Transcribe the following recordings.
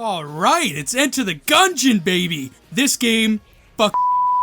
Alright, it's Enter the Gungeon, baby! This game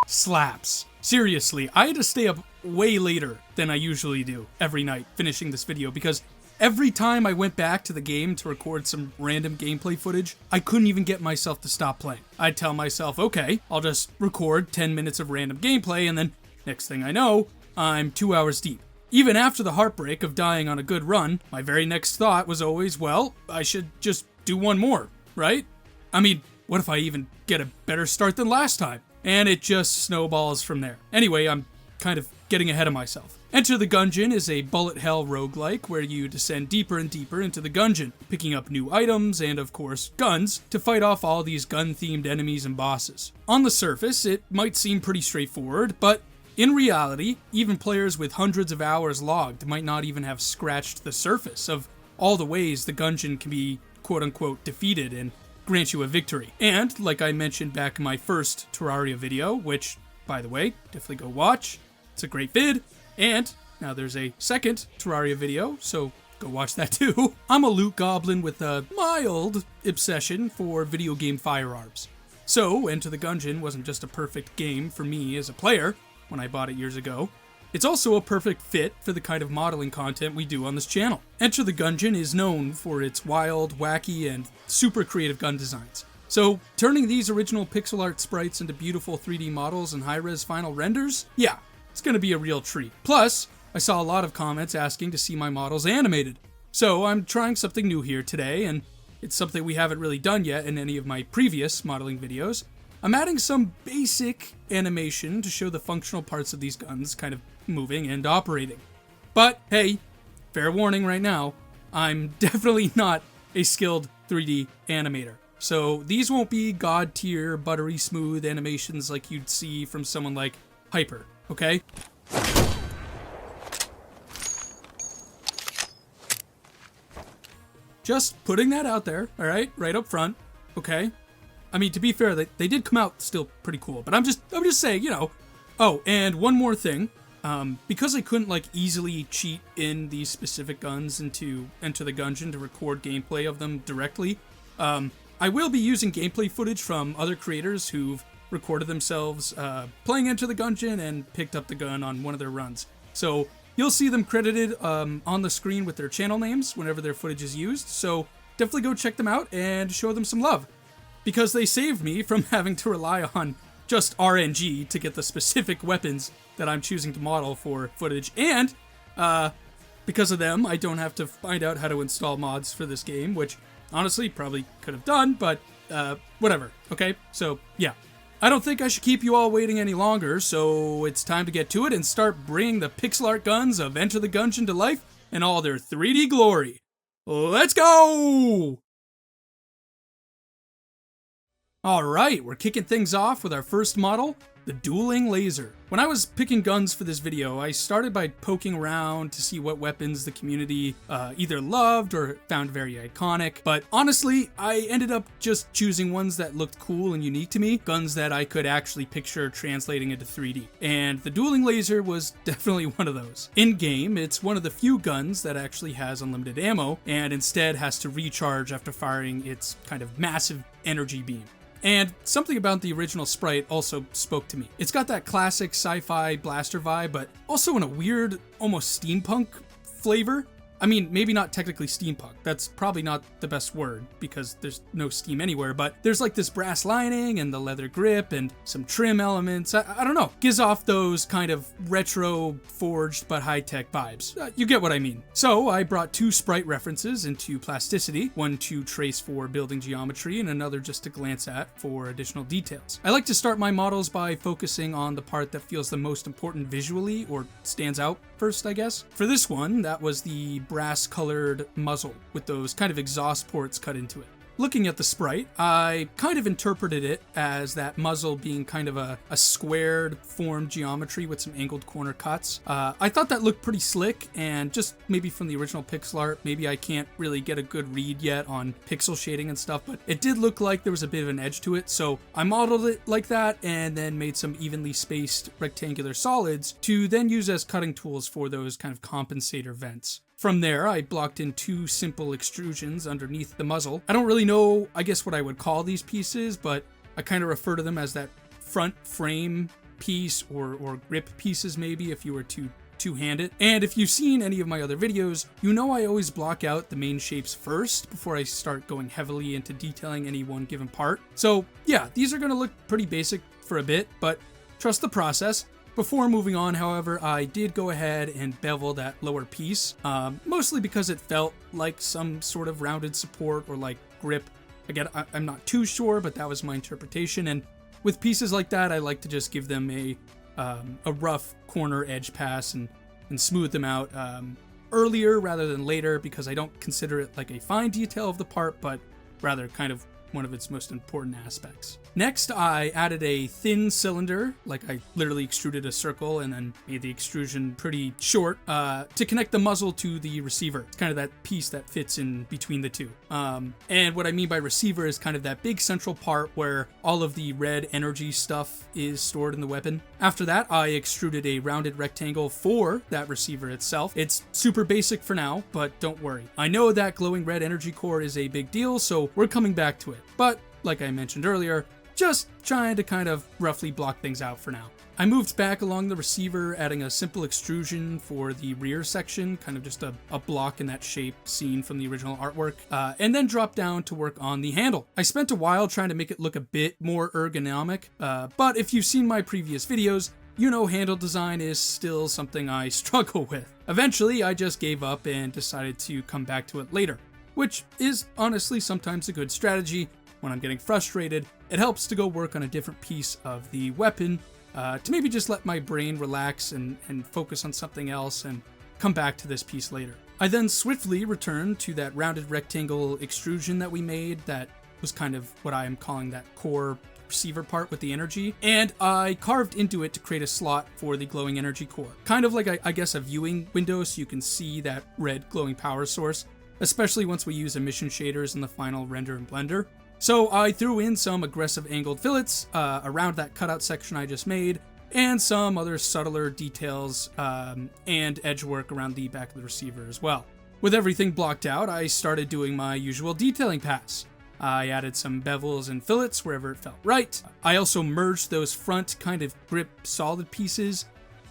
slaps. Seriously, I had to stay up way later than I usually do every night finishing this video because every time I went back to the game to record some random gameplay footage, I couldn't even get myself to stop playing. I'd tell myself, okay, I'll just record 10 minutes of random gameplay, and then next thing I know, I'm 2 hours deep. Even after the heartbreak of dying on a good run, my very next thought was always, well, I should just do one more, right? I mean, what if I even get a better start than last time? And it just snowballs from there. Anyway, I'm kind of getting ahead of myself. Enter the Gungeon is a bullet hell roguelike where you descend deeper and deeper into the gungeon, picking up new items and, of course, guns to fight off all these gun-themed enemies and bosses. On the surface, it might seem pretty straightforward, but in reality, even players with hundreds of hours logged might not even have scratched the surface of all the ways the gungeon can be quote-unquote defeated and grant you a victory. And, like I mentioned back in my first Terraria video, which, by the way, definitely go watch, it's a great vid, and now there's a second Terraria video, so go watch that too. I'm a loot goblin with a mild obsession for video game firearms. So, Enter the Gungeon wasn't just a perfect game for me as a player when I bought it years ago, it's also a perfect fit for the kind of modeling content we do on this channel. Enter the Gungeon is known for its wild, wacky, and super creative gun designs. So, turning these original pixel art sprites into beautiful 3D models and high-res final renders? Yeah, it's gonna be a real treat. Plus, I saw a lot of comments asking to see my models animated. So, I'm trying something new here today, and it's something we haven't really done yet in any of my previous modeling videos. I'm adding some basic animation to show the functional parts of these guns kind of moving and operating. But hey, fair warning right now, I'm definitely not a skilled 3D animator. So these won't be god tier, buttery smooth animations like you'd see from someone like Hyper, okay? Just putting that out there, alright? Right up front, okay? I mean, to be fair, they did come out still pretty cool, but I'm just saying, you know. Oh, and one more thing. Because I couldn't, easily cheat in these specific guns into Enter the Gungeon to record gameplay of them directly, I will be using gameplay footage from other creators who've recorded themselves playing Enter the Gungeon and picked up the gun on one of their runs. So you'll see them credited on the screen with their channel names whenever their footage is used, so definitely go check them out and show them some love. Because they saved me from having to rely on just RNG to get the specific weapons that I'm choosing to model for footage, and because of them, I don't have to find out how to install mods for this game, which honestly probably could have done, but whatever, okay? So, yeah. I don't think I should keep you all waiting any longer, so it's time to get to it and start bringing the pixel art guns of Enter the Gungeon to life in all their 3D glory. Let's go! Alright, we're kicking things off with our first model, the Dueling Laser. When I was picking guns for this video, I started by poking around to see what weapons the community either loved or found very iconic, but honestly, I ended up just choosing ones that looked cool and unique to me, guns that I could actually picture translating into 3D, and the Dueling Laser was definitely one of those. In-game, it's one of the few guns that actually has unlimited ammo, and instead has to recharge after firing its kind of massive energy beam. And something about the original sprite also spoke to me. It's got that classic sci-fi blaster vibe, but also in a weird, almost steampunk flavor. I mean, maybe not technically steampunk. That's probably not the best word because there's no steam anywhere, but there's this brass lining and the leather grip and some trim elements. I don't know. Gives off those kind of retro forged but high-tech vibes. You get what I mean. So I brought two sprite references into Plasticity, one to trace for building geometry and another just to glance at for additional details. I like to start my models by focusing on the part that feels the most important visually or stands out first, I guess. For this one, that was the brass-colored muzzle with those kind of exhaust ports cut into it. Looking at the sprite, I kind of interpreted it as that muzzle being kind of a squared formed geometry with some angled corner cuts. I thought that looked pretty slick, and just maybe from the original pixel art, maybe I can't really get a good read yet on pixel shading and stuff, but it did look like there was a bit of an edge to it, so I modeled it like that and then made some evenly spaced rectangular solids to then use as cutting tools for those kind of compensator vents. From there, I blocked in 2 simple extrusions underneath the muzzle. I don't really know, I guess, what I would call these pieces, but I kind of refer to them as that front frame piece or grip pieces maybe if you were to two-hand it. And if you've seen any of my other videos, you know I always block out the main shapes first before I start going heavily into detailing any one given part. So yeah, these are going to look pretty basic for a bit, but trust the process. Before moving on, however, I did go ahead and bevel that lower piece, mostly because it felt like some sort of rounded support or like grip. Again, I'm not too sure, but that was my interpretation. And with pieces like that, I like to just give them a rough corner edge pass and smooth them out earlier rather than later, because I don't consider it like a fine detail of the part, but rather kind of one of its most important aspects. Next, I added a thin cylinder, like I literally extruded a circle and then made the extrusion pretty short to connect the muzzle to the receiver. It's kind of that piece that fits in between the two. And what I mean by receiver is kind of that big central part where all of the red energy stuff is stored in the weapon. After that, I extruded a rounded rectangle for that receiver itself. It's super basic for now, but don't worry. I know that glowing red energy core is a big deal, so we're coming back to it. But like I mentioned earlier, just trying to kind of roughly block things out for now. I moved back along the receiver, adding a simple extrusion for the rear section, kind of just a block in that shape seen from the original artwork, and then dropped down to work on the handle. I spent a while trying to make it look a bit more ergonomic, but if you've seen my previous videos, you know handle design is still something I struggle with. Eventually, I just gave up and decided to come back to it later, which is honestly sometimes a good strategy. When I'm getting frustrated, it helps to go work on a different piece of the weapon to maybe just let my brain relax and focus on something else and come back to this piece later. I then swiftly returned to that rounded rectangle extrusion that we made that was kind of what I am calling that core receiver part with the energy, and I carved into it to create a slot for the glowing energy core. Kind of like, I guess, a viewing window so you can see that red glowing power source, especially once we use emission shaders in the final render in Blender. So I threw in some aggressive angled fillets around that cutout section I just made, and some other subtler details and edge work around the back of the receiver as well. With everything blocked out, I started doing my usual detailing pass. I added some bevels and fillets wherever it felt right. I also merged those front kind of grip solid pieces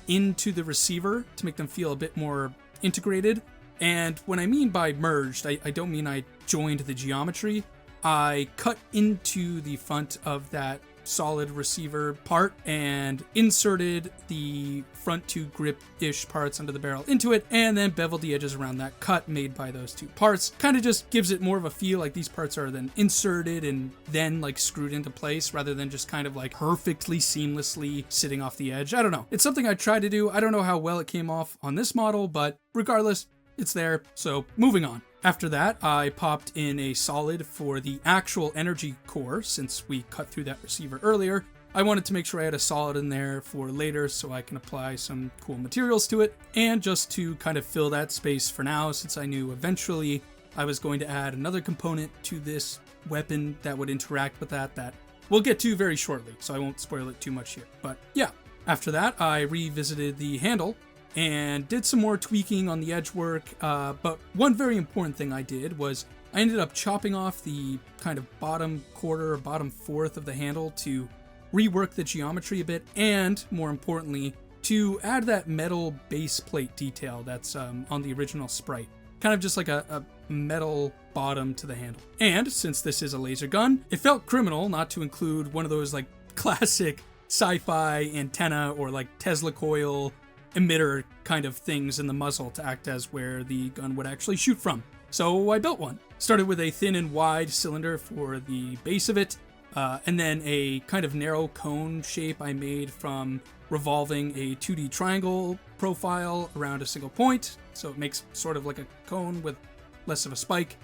into the receiver to make them feel a bit more integrated. And when I mean by merged, I don't mean I joined the geometry. I cut into the front of that solid receiver part and inserted the front 2 grip-ish parts under the barrel into it, and then beveled the edges around that cut made by those 2 parts. Kind of just gives it more of a feel like these parts are then inserted and then like screwed into place rather than just kind of like perfectly seamlessly sitting off the edge. I don't know. It's something I tried to do. I don't know how well it came off on this model, but regardless, it's there. So moving on. After that, I popped in a solid for the actual energy core. Since we cut through that receiver earlier, I wanted to make sure I had a solid in there for later so I can apply some cool materials to it, and just to kind of fill that space for now, since I knew eventually I was going to add another component to this weapon that would interact with that we'll get to very shortly, so I won't spoil it too much here. But yeah, after that, I revisited the handle and did some more tweaking on the edge work, but one very important thing I did was I ended up chopping off the kind of bottom quarter or bottom fourth of the handle to rework the geometry a bit, and more importantly, to add that metal base plate detail that's on the original sprite. Kind of just like a metal bottom to the handle. And since this is a laser gun, it felt criminal not to include one of those like classic sci-fi antenna or like Tesla coil emitter kind of things in the muzzle to act as where the gun would actually shoot from. So I built one. Started with a thin and wide cylinder for the base of it, and then a kind of narrow cone shape I made from revolving a 2D triangle profile around a single point, so it makes sort of like a cone with less of a spike.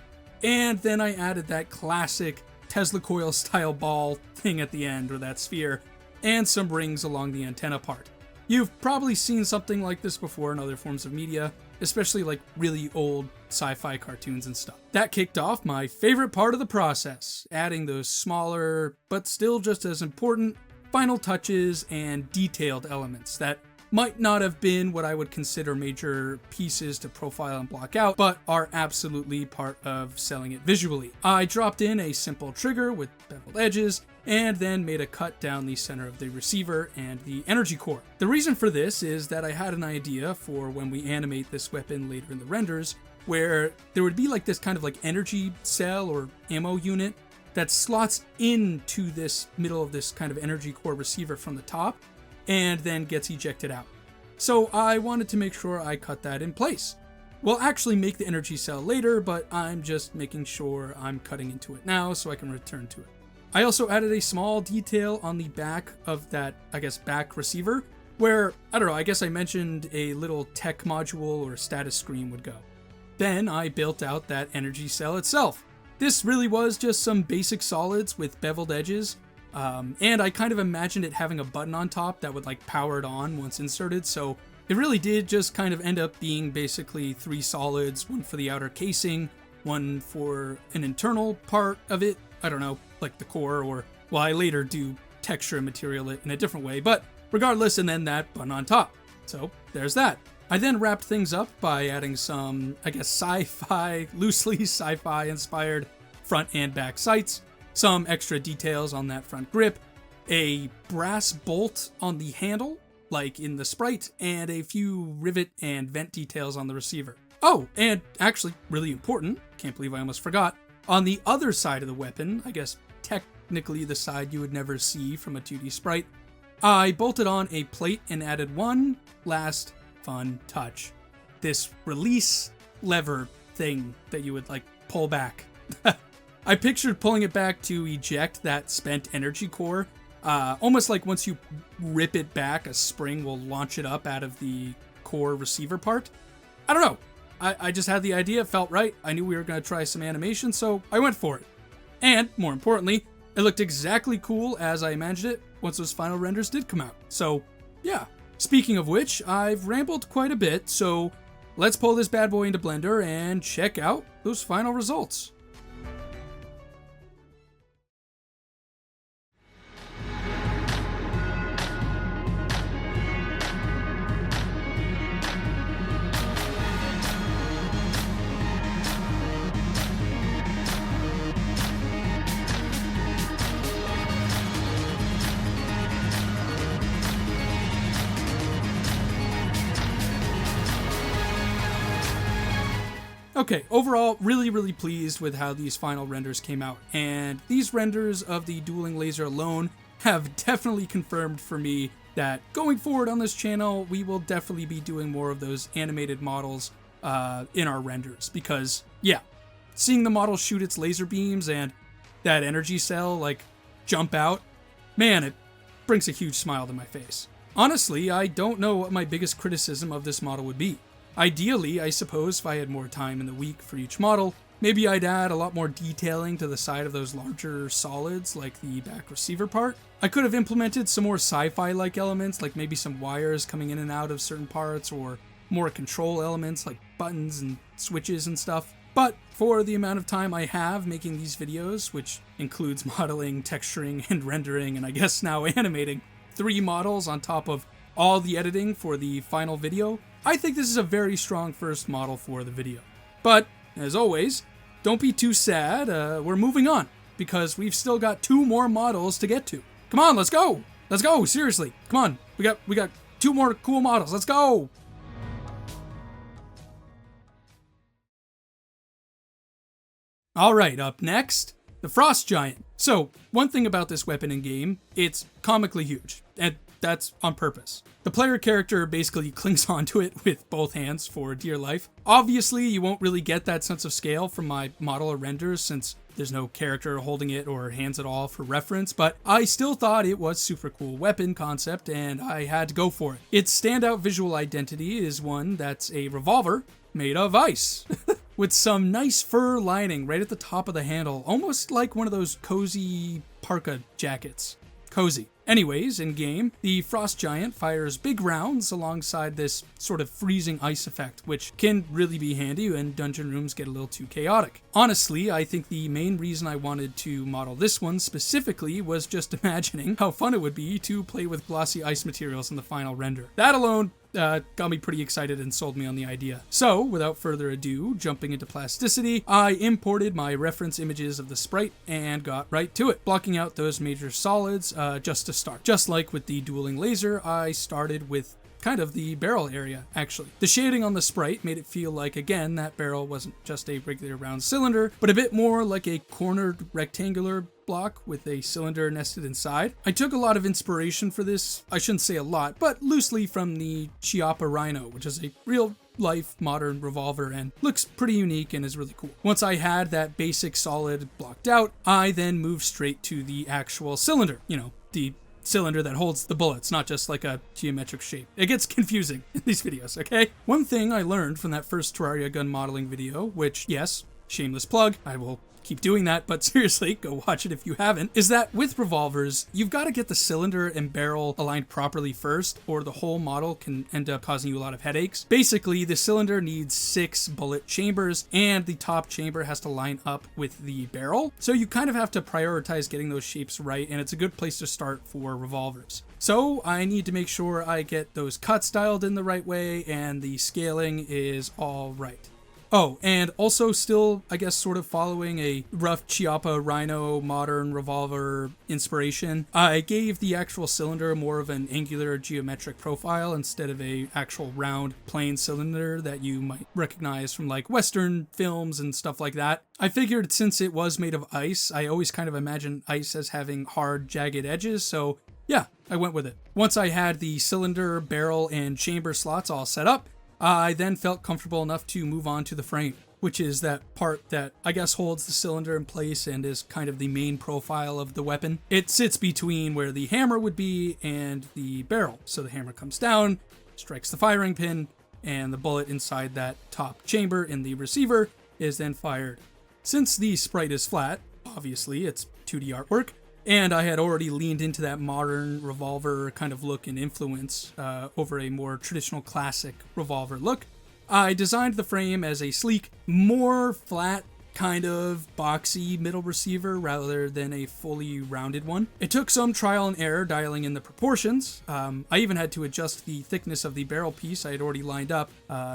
And then I added that classic Tesla coil style ball thing at the end, or that sphere, and some rings along the antenna part. You've probably seen something like this before in other forms of media, especially like really old sci-fi cartoons and stuff. That kicked off my favorite part of the process, adding those smaller, but still just as important, final touches and detailed elements that might not have been what I would consider major pieces to profile and block out, but are absolutely part of selling it visually. I dropped in a simple trigger with beveled edges, and then made a cut down the center of the receiver and the energy core. The reason for this is that I had an idea for when we animate this weapon later in the renders, where there would be like this kind of like energy cell or ammo unit that slots into this middle of this kind of energy core receiver from the top, and then gets ejected out. So I wanted to make sure I cut that in place. We'll actually make the energy cell later, but I'm just making sure I'm cutting into it now so I can return to it. I also added a small detail on the back of that, back receiver, where, I guess I mentioned a little tech module or status screen would go. Then I built out that energy cell itself. This really was just some basic solids with beveled edges, and I kind of imagined it having a button on top that would like power it on once inserted, so it really did just kind of end up being basically 3 solids, one for the outer casing, one for an internal part of it, like the core, or, well, I later do texture and material it in a different way, but regardless, and then that button on top. So there's that. I then wrapped things up by adding some, loosely sci-fi inspired front and back sights, some extra details on that front grip, a brass bolt on the handle, like in the Sprite, and a few rivet and vent details on the receiver. Oh, and actually, really important, can't believe I almost forgot, on the other side of the weapon, technically the side you would never see from a 2D Sprite, I bolted on a plate and added one last fun touch. This release lever thing that you would pull back. I pictured pulling it back to eject that spent energy core. Almost like once you rip it back, a spring will launch it up out of the core receiver part. I don't know. I just had the idea, it felt right. I knew we were going to try some animation, so I went for it. And, more importantly, it looked exactly cool as I imagined it once those final renders did come out. So, yeah. Speaking of which, I've rambled quite a bit, so let's pull this bad boy into Blender and check out those final results. Okay, overall, really pleased with how these final renders came out, and these renders of the Dueling Laser alone have definitely confirmed for me that going forward on this channel, we will definitely be doing more of those animated models in our renders, because, yeah, seeing the model shoot its laser beams and that energy cell, jump out, man, it brings a huge smile to my face. Honestly, I don't know what my biggest criticism of this model would be. Ideally, I suppose if I had more time in the week for each model, maybe I'd add a lot more detailing to the side of those larger solids, like the back receiver part. I could have implemented some more sci-fi-like elements, like maybe some wires coming in and out of certain parts, or more control elements like buttons and switches and stuff. But for the amount of time I have making these videos, which includes modeling, texturing, and rendering, and I guess now animating 3 models on top of all the editing for the final video, I think this is a very strong first model for the video. But, as always, don't be too sad, we're moving on, because we've still got 2 more models to get to. Come on, let's go! Let's go, seriously, come on, we got 2 more cool models, let's go! Alright, up next, the Frost Giant. So, one thing about this weapon in game, it's comically huge, and that's on purpose. The player character basically clings onto it with both hands for dear life. Obviously, you won't really get that sense of scale from my model or renders since there's no character holding it or hands at all for reference, but I still thought it was super cool weapon concept and I had to go for it. Its standout visual identity is one that's a revolver made of ice. With some nice fur lining right at the top of the handle, almost like one of those cozy parka jackets. Cozy. Anyways, in game, the Frost Giant fires big rounds alongside this sort of freezing ice effect, which can really be handy when dungeon rooms get a little too chaotic. Honestly, I think the main reason I wanted to model this one specifically was just imagining how fun it would be to play with glossy ice materials in the final render. That alone got me pretty excited and sold me on the idea. So, without further ado, jumping into Plasticity, I imported my reference images of the sprite and got right to it, blocking out those major solids just to start. Just like with the Dueling Laser, I started with kind of the barrel area, actually. The shading on the sprite made it feel like, again, that barrel wasn't just a regular round cylinder, but a bit more like a cornered rectangular block with a cylinder nested inside. I took a lot of inspiration for this, I shouldn't say a lot, but loosely from the Chiappa Rhino, which is a real life modern revolver and looks pretty unique and is really cool. Once I had that basic solid blocked out, I then moved straight to the actual cylinder, the cylinder that holds the bullets, not just like a geometric shape. It gets confusing in these videos, okay? One thing I learned from that first Terraria gun modeling video, which, yes, shameless plug, I will keep doing that, but seriously, go watch it if you haven't, is that with revolvers, you've got to get the cylinder and barrel aligned properly first, or the whole model can end up causing you a lot of headaches. Basically, the cylinder needs 6 bullet chambers, and the top chamber has to line up with the barrel, so you kind of have to prioritize getting those shapes right, and it's a good place to start for revolvers. So I need to make sure I get those cuts dialed in the right way, and the scaling is all right. Oh, and also still, I guess, sort of following a rough Chiappa Rhino modern revolver inspiration, I gave the actual cylinder more of an angular geometric profile instead of a actual round plain cylinder that you might recognize from like Western films and stuff like that. I figured since it was made of ice, I always kind of imagined ice as having hard, jagged edges, so yeah, I went with it. Once I had the cylinder, barrel, and chamber slots all set up, I then felt comfortable enough to move on to the frame, which is that part that I guess holds the cylinder in place and is kind of the main profile of the weapon. It sits between where the hammer would be and the barrel. So the hammer comes down, strikes the firing pin, and the bullet inside that top chamber in the receiver is then fired. Since the sprite is flat, obviously it's 2D artwork, and I had already leaned into that modern revolver kind of look and influence over a more traditional classic revolver look, I designed the frame as a sleek, more flat, kind of boxy middle receiver rather than a fully rounded one. It took some trial and error dialing in the proportions. I even had to adjust the thickness of the barrel piece I had already lined up,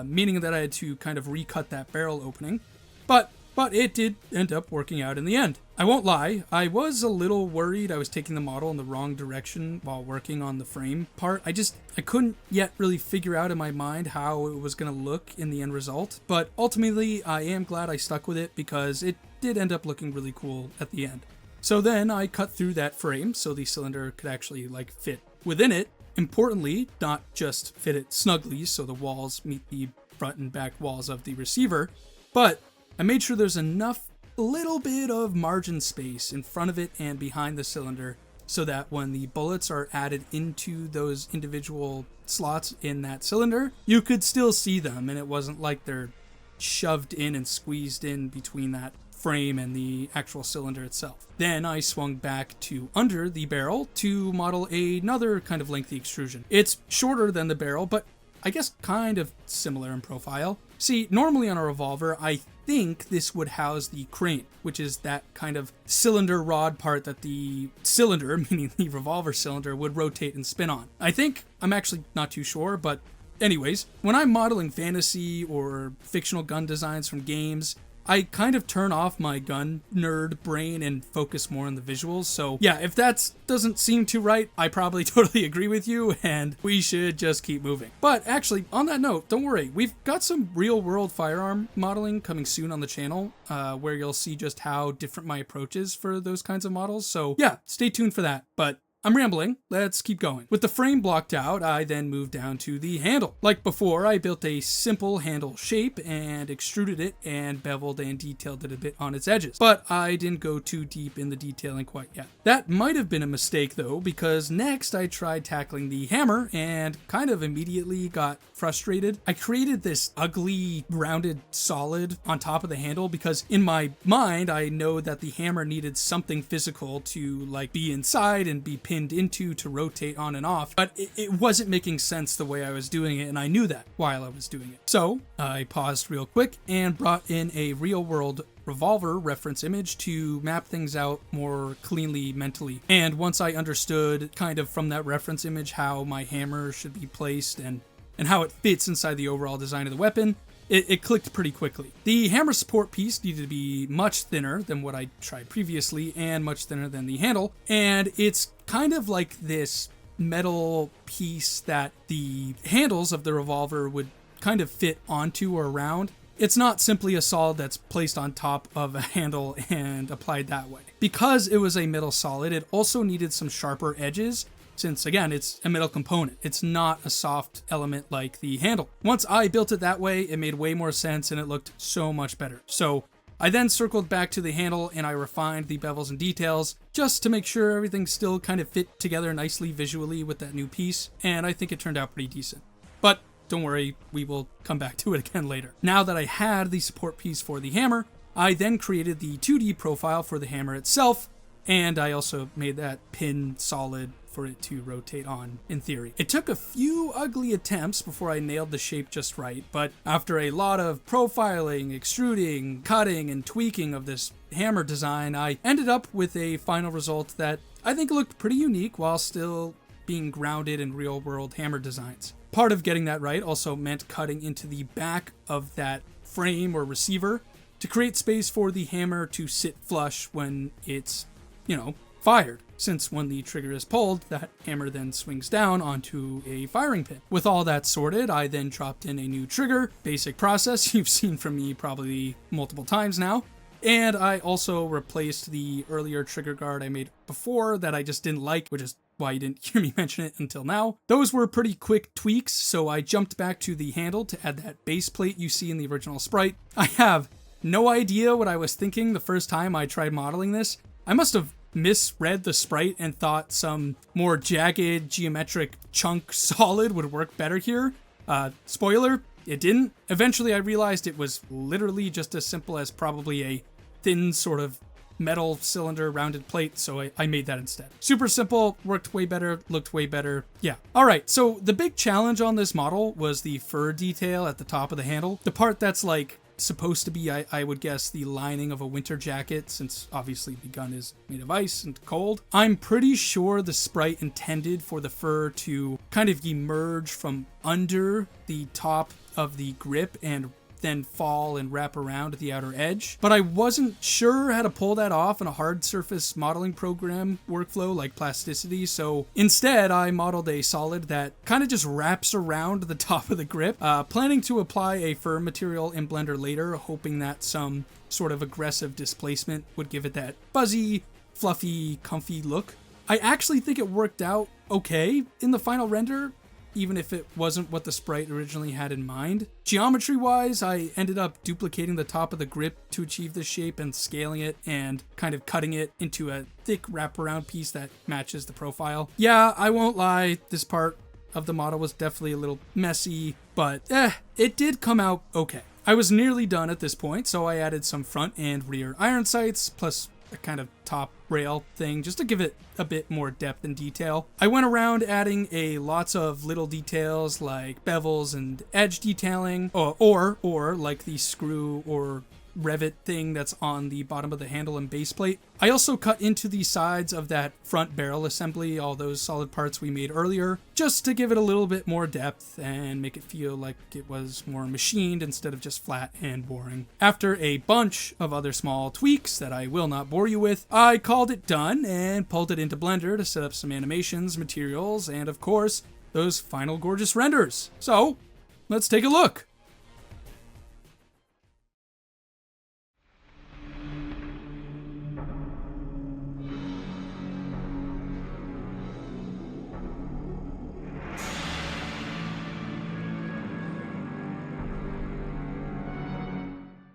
meaning that I had to kind of recut that barrel opening. But it did end up working out in the end. I won't lie, I was a little worried I was taking the model in the wrong direction while working on the frame part. I couldn't yet really figure out in my mind how it was going to look in the end result, but ultimately I am glad I stuck with it because it did end up looking really cool at the end. So then I cut through that frame so the cylinder could actually fit within it. Importantly, not just fit it snugly so the walls meet the front and back walls of the receiver, but I made sure there's enough, a little bit of margin space in front of it and behind the cylinder so that when the bullets are added into those individual slots in that cylinder, you could still see them and it wasn't like they're shoved in and squeezed in between that frame and the actual cylinder itself. Then I swung back to under the barrel to model another kind of lengthy extrusion. It's shorter than the barrel, but I guess kind of similar in profile. See, normally on a revolver, I think this would house the crane, which is that kind of cylinder rod part that the cylinder, meaning the revolver cylinder, would rotate and spin on. I think, I'm actually not too sure, but anyways, when I'm modeling fantasy or fictional gun designs from games, I kind of turn off my gun nerd brain and focus more on the visuals. So yeah, if that doesn't seem too right, I probably totally agree with you and we should just keep moving. But actually, on that note, don't worry. We've got some real world firearm modeling coming soon on the channel where you'll see just how different my approach is for those kinds of models. So yeah, stay tuned for that. But I'm rambling, let's keep going. With the frame blocked out, I then moved down to the handle. Like before, I built a simple handle shape and extruded it and beveled and detailed it a bit on its edges. But I didn't go too deep in the detailing quite yet. That might have been a mistake though, because next I tried tackling the hammer and kind of immediately got frustrated. I created this ugly rounded solid on top of the handle because in my mind, I know that the hammer needed something physical to be inside and be pinned into to rotate on and off, but it wasn't making sense the way I was doing it, and I knew that while I was doing it. So I paused real quick and brought in a real-world revolver reference image to map things out more cleanly mentally. And once I understood kind of from that reference image how my hammer should be placed and how it fits inside the overall design of the weapon, it clicked pretty quickly. The hammer support piece needed to be much thinner than what I tried previously and much thinner than the handle, and it's kind of like this metal piece that the handles of the revolver would kind of fit onto or around. It's not simply a solid that's placed on top of a handle and applied that way. Because it was a metal solid, it also needed some sharper edges, since again, it's a metal component. It's not a soft element like the handle. Once I built it that way, it made way more sense and it looked so much better. So I then circled back to the handle and I refined the bevels and details just to make sure everything still kind of fit together nicely visually with that new piece, and I think it turned out pretty decent. But don't worry, we will come back to it again later. Now that I had the support piece for the hammer, I then created the 2D profile for the hammer itself, and I also made that pin solid for it to rotate on, in theory. It took a few ugly attempts before I nailed the shape just right, but after a lot of profiling, extruding, cutting, and tweaking of this hammer design, I ended up with a final result that I think looked pretty unique while still being grounded in real-world hammer designs. Part of getting that right also meant cutting into the back of that frame or receiver to create space for the hammer to sit flush when it's, fired, since when the trigger is pulled, that hammer then swings down onto a firing pin. With all that sorted, I then dropped in a new trigger, basic process you've seen from me probably multiple times now, and I also replaced the earlier trigger guard I made before that I just didn't like, which is why you didn't hear me mention it until now. Those were pretty quick tweaks, so I jumped back to the handle to add that base plate you see in the original sprite. I have no idea what I was thinking the first time I tried modeling this. I must have misread the sprite and thought some more jagged geometric chunk solid would work better here. Spoiler, it didn't. Eventually I realized it was literally just as simple as probably a thin sort of metal cylinder rounded plate, so I made that instead. Super simple, worked way better, looked way better. Yeah. Alright, so the big challenge on this model was the fur detail at the top of the handle. The part that's like supposed to be, I would guess, the lining of a winter jacket, since obviously the gun is made of ice and cold. I'm pretty sure the sprite intended for the fur to kind of emerge from under the top of the grip and then fall and wrap around at the outer edge. But I wasn't sure how to pull that off in a hard surface modeling program workflow like Plasticity, so instead I modeled a solid that kind of just wraps around the top of the grip, planning to apply a fur material in Blender later, hoping that some sort of aggressive displacement would give it that fuzzy, fluffy, comfy look. I actually think it worked out okay in the final render, even if it wasn't what the sprite originally had in mind. Geometry-wise, I ended up duplicating the top of the grip to achieve this shape and scaling it and kind of cutting it into a thick wraparound piece that matches the profile. Yeah, I won't lie, this part of the model was definitely a little messy, but it did come out okay. I was nearly done at this point, so I added some front and rear iron sights, plus a kind of top rail thing just to give it a bit more depth and detail. I went around adding lots of little details like bevels and edge detailing, or like the screw or revet thing that's on the bottom of the handle and base plate. I also cut into the sides of that front barrel assembly, all those solid parts we made earlier, just to give it a little bit more depth and make it feel like it was more machined instead of just flat and boring. After a bunch of other small tweaks that I will not bore you with, I called it done and pulled it into Blender to set up some animations, materials, and of course, those final gorgeous renders. So, let's take a look.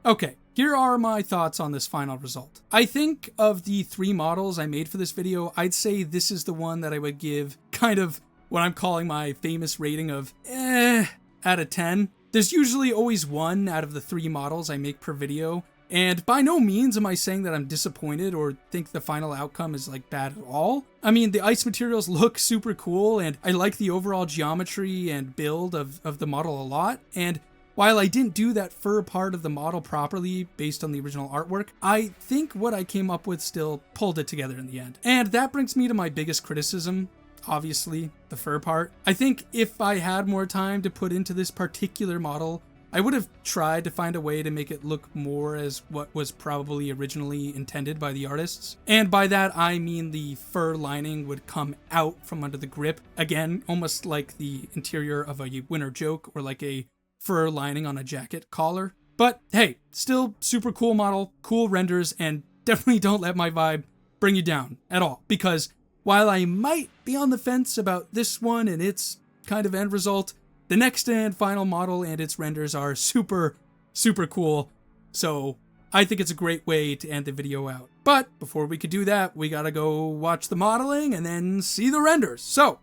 Okay, here are my thoughts on this final result. I think of the 3 models I made for this video, I'd say this is the one that I would give kind of what I'm calling my famous rating of out of 10. There's usually always one out of the 3 models I make per video And by no means am I saying that I'm disappointed or think the final outcome is like bad at all. I mean, the ice materials look super cool, and I like the overall geometry and build of the model a lot. And while I didn't do that fur part of the model properly based on the original artwork, I think what I came up with still pulled it together in the end. And that brings me to my biggest criticism. Obviously, the fur part. I think if I had more time to put into this particular model, I would have tried to find a way to make it look more as what was probably originally intended by the artists. And by that, I mean the fur lining would come out from under the grip. Again, almost like the interior of a winter joke or like a fur lining on a jacket collar. But hey, still super cool model, cool renders, and definitely don't let my vibe bring you down at all. Because while I might be on the fence about this one and its kind of end result, the next and final model and its renders are super, super cool. So I think it's a great way to end the video out. But before we could do that, we gotta go watch the modeling and then see the renders. So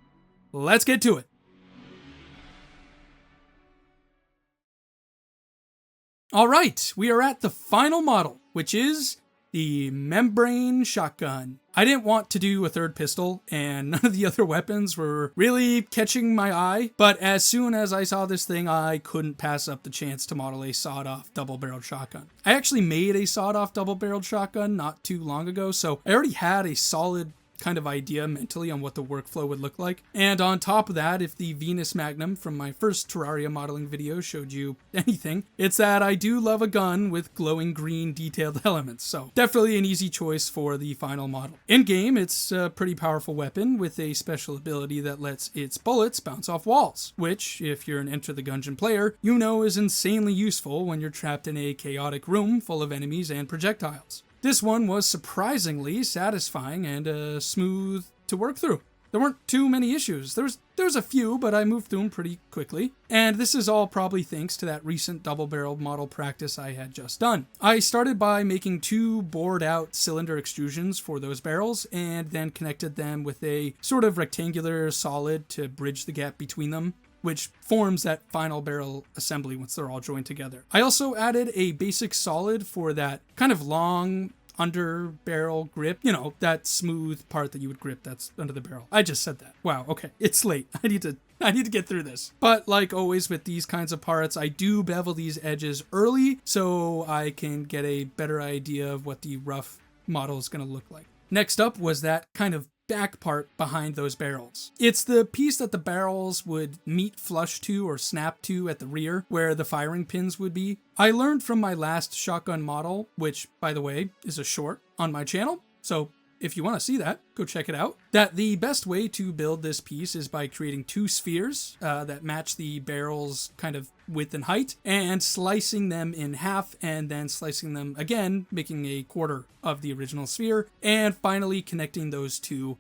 let's get to it. All right, we are at the final model, which is the membrane shotgun. I didn't want to do a third pistol, and none of the other weapons were really catching my eye, but as soon as I saw this thing, I couldn't pass up the chance to model a sawed-off double-barreled shotgun. I actually made a sawed-off double-barreled shotgun not too long ago, so I already had a solid kind of idea mentally on what the workflow would look like. And on top of that, if the Venus Magnum from my first Terraria modeling video showed you anything, it's that I do love a gun with glowing green detailed elements, so definitely an easy choice for the final model. In game, it's a pretty powerful weapon with a special ability that lets its bullets bounce off walls, which, if you're an Enter the Gungeon player, you know is insanely useful when you're trapped in a chaotic room full of enemies and projectiles. This one was surprisingly satisfying and smooth to work through. There weren't too many issues. There's a few, but I moved through them pretty quickly. And this is all probably thanks to that recent double-barreled model practice I had just done. I started by making 2 bored-out cylinder extrusions for those barrels, and then connected them with a sort of rectangular solid to bridge the gap between them, which forms that final barrel assembly once they're all joined together. I also added a basic solid for that kind of long under barrel grip, you know, that smooth part that you would grip that's under the barrel. I just said that. Wow, okay, it's late. I need to get through this. But like always with these kinds of parts, I do bevel these edges early so I can get a better idea of what the rough model is going to look like. Next up was that kind of back part behind those barrels. It's the piece that the barrels would meet flush to or snap to at the rear, where the firing pins would be. I learned from my last shotgun model, which, by the way, is a short on my channel, so if you want to see that, go check it out, that the best way to build this piece is by creating 2 spheres that match the barrel's kind of width and height, and slicing them in half, and then slicing them again, making a quarter of the original sphere, and finally connecting those 2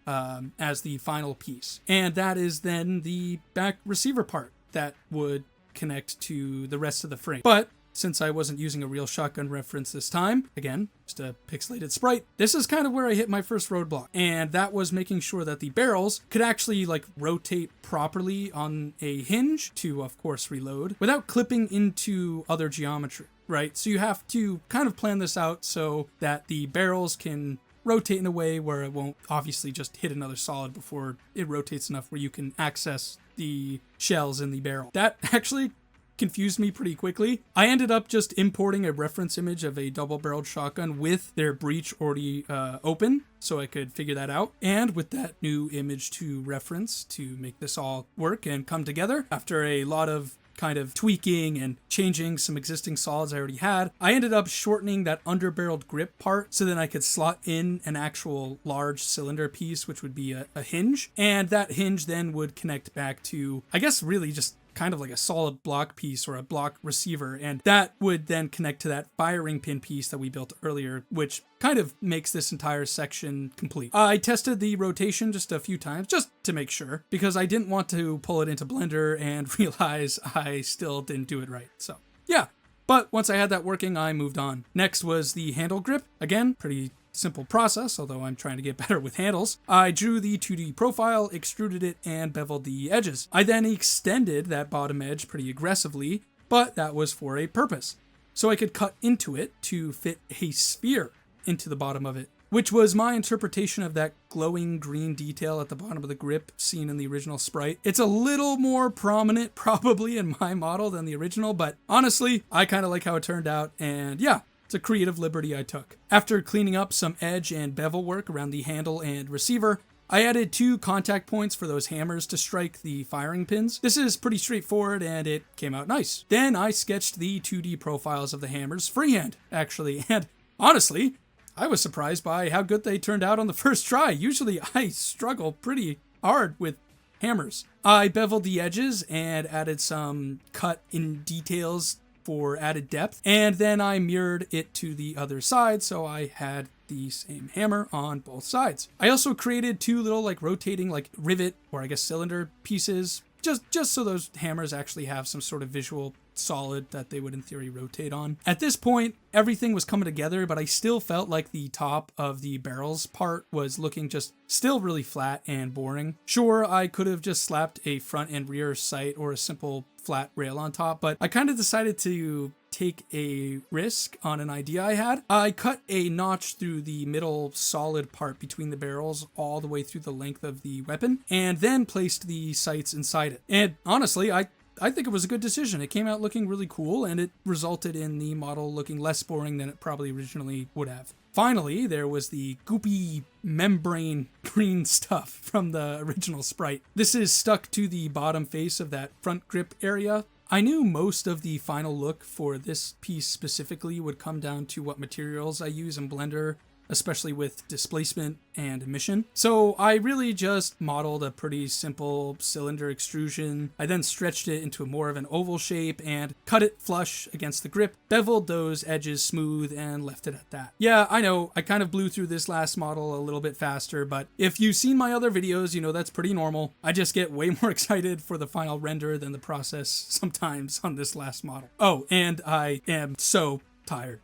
as the final piece. And that is then the back receiver part that would connect to the rest of the frame. But since I wasn't using a real shotgun reference this time, again, just a pixelated sprite, this is kind of where I hit my first roadblock. And that was making sure that the barrels could actually like rotate properly on a hinge to, of course, reload without clipping into other geometry, right? So you have to kind of plan this out so that the barrels can rotate in a way where it won't obviously just hit another solid before it rotates enough where you can access the shells in the barrel. That actually confused me pretty quickly. I ended up just importing a reference image of a double-barreled shotgun with their breech already open, so I could figure that out. And with that new image to reference to make this all work and come together, after a lot of kind of tweaking and changing some existing solids I already had, I ended up shortening that underbarreled grip part so that I could slot in an actual large cylinder piece, which would be a hinge. And that hinge then would connect back to, I guess, really just kind of like a solid block piece or a block receiver, and that would then connect to that firing pin piece that we built earlier, which kind of makes this entire section complete. I tested the rotation just a few times just to make sure, because I didn't want to pull it into Blender and realize I still didn't do it right. So yeah, but once I had that working, I moved on. Next was the handle grip. Again, pretty simple process, although I'm trying to get better with handles. I drew the 2D profile, extruded it, and beveled the edges. I then extended that bottom edge pretty aggressively, but that was for a purpose. so I could cut into it to fit a sphere into the bottom of it, which was my interpretation of that glowing green detail at the bottom of the grip seen in the original sprite. It's a little more prominent probably in my model than the original, but honestly, I kind of like how it turned out, and yeah, it's a creative liberty I took. After cleaning up some edge and bevel work around the handle and receiver, I added 2 contact points for those hammers to strike the firing pins. This is pretty straightforward and it came out nice. Then I sketched the 2D profiles of the hammers freehand, actually, and honestly, I was surprised by how good they turned out on the first try. Usually I struggle pretty hard with hammers. I beveled the edges and added some cut-in details for added depth, and then I mirrored it to the other side so I had the same hammer on both sides. I also created 2 little rotating rivet, or I guess cylinder pieces, just so those hammers actually have some sort of visual solid that they would in theory rotate on. At this point, everything was coming together, but I still felt like the top of the barrels part was looking just still really flat and boring. Sure, I could have just slapped a front and rear sight or a simple flat rail on top, but I kind of decided to take a risk on an idea I had. I cut a notch through the middle solid part between the barrels all the way through the length of the weapon, and then placed the sights inside it. And honestly, I think it was a good decision. It came out looking really cool, and it resulted in the model looking less boring than it probably originally would have. Finally, there was the goopy membrane green stuff from the original sprite. This is stuck to the bottom face of that front grip area. I knew most of the final look for this piece specifically would come down to what materials I use in Blender, especially with displacement and emission. So I really just modeled a pretty simple cylinder extrusion. I then stretched it into more of an oval shape and cut it flush against the grip, beveled those edges smooth, and left it at that. Yeah, I know, I kind of blew through this last model a little bit faster, but if you've seen my other videos, you know that's pretty normal. I just get way more excited for the final render than the process sometimes on this last model. Oh, and I am so tired.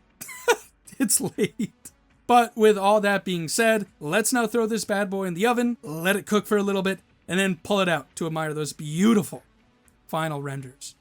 It's late. But with all that being said, let's now throw this bad boy in the oven, let it cook for a little bit, and then pull it out to admire those beautiful final renders.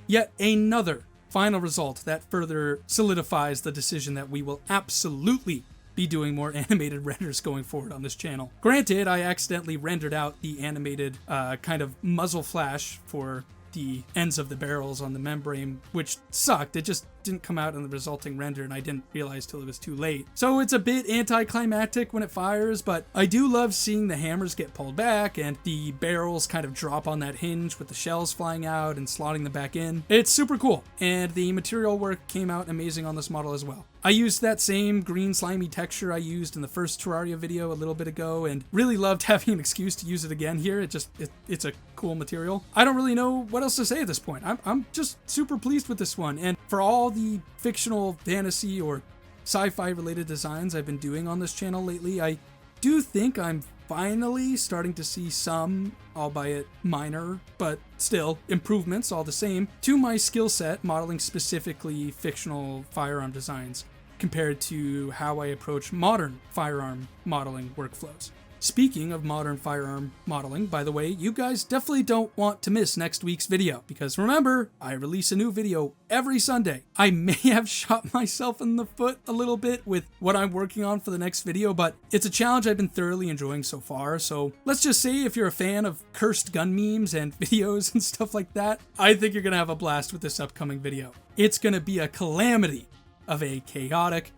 Yet another final result that further solidifies the decision that we will absolutely be doing more animated renders going forward on this channel. Granted, I accidentally rendered out the animated kind of muzzle flash for the ends of the barrels on the membrane, which sucked. It just didn't come out in the resulting render, and I didn't realize till it was too late. So it's a bit anticlimactic when it fires, but I do love seeing the hammers get pulled back and the barrels kind of drop on that hinge with the shells flying out and slotting them back in. It's super cool, and the material work came out amazing on this model as well. I used that same green slimy texture I used in the first Terraria video a little bit ago, and really loved having an excuse to use it again here. It's a cool material. I don't really know what else to say at this point. I'm just super pleased with this one, and for all the fictional fantasy or sci-fi related designs I've been doing on this channel lately, I do think I'm finally starting to see some, albeit minor, but still improvements all the same, to my skill set modeling specifically fictional firearm designs compared to how I approach modern firearm modeling workflows. Speaking of modern firearm modeling, by the way, you guys definitely don't want to miss next week's video, because remember, I release a new video every Sunday. I may have shot myself in the foot a little bit with what I'm working on for the next video, but it's a challenge I've been thoroughly enjoying so far, so let's just say if you're a fan of cursed gun memes and videos and stuff like that, I think you're gonna have a blast with this upcoming video. It's gonna be a calamity of a chaotic,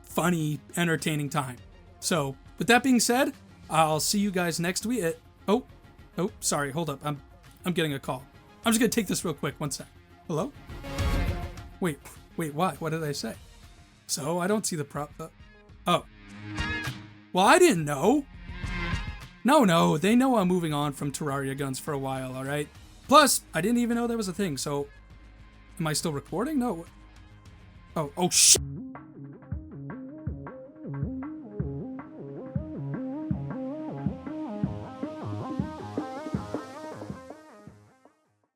funny, entertaining time. So, with that being said, I'll see you guys next week. Oh, sorry, hold up. I'm getting a call. I'm just gonna take this real quick. One sec. Hello? Wait, why? What did I say? So I don't see the prop. Oh. Well, I didn't know. No, they know I'm moving on from Terraria guns for a while, all right? Plus, I didn't even know that was a thing. So, am I still recording? No. Oh shit.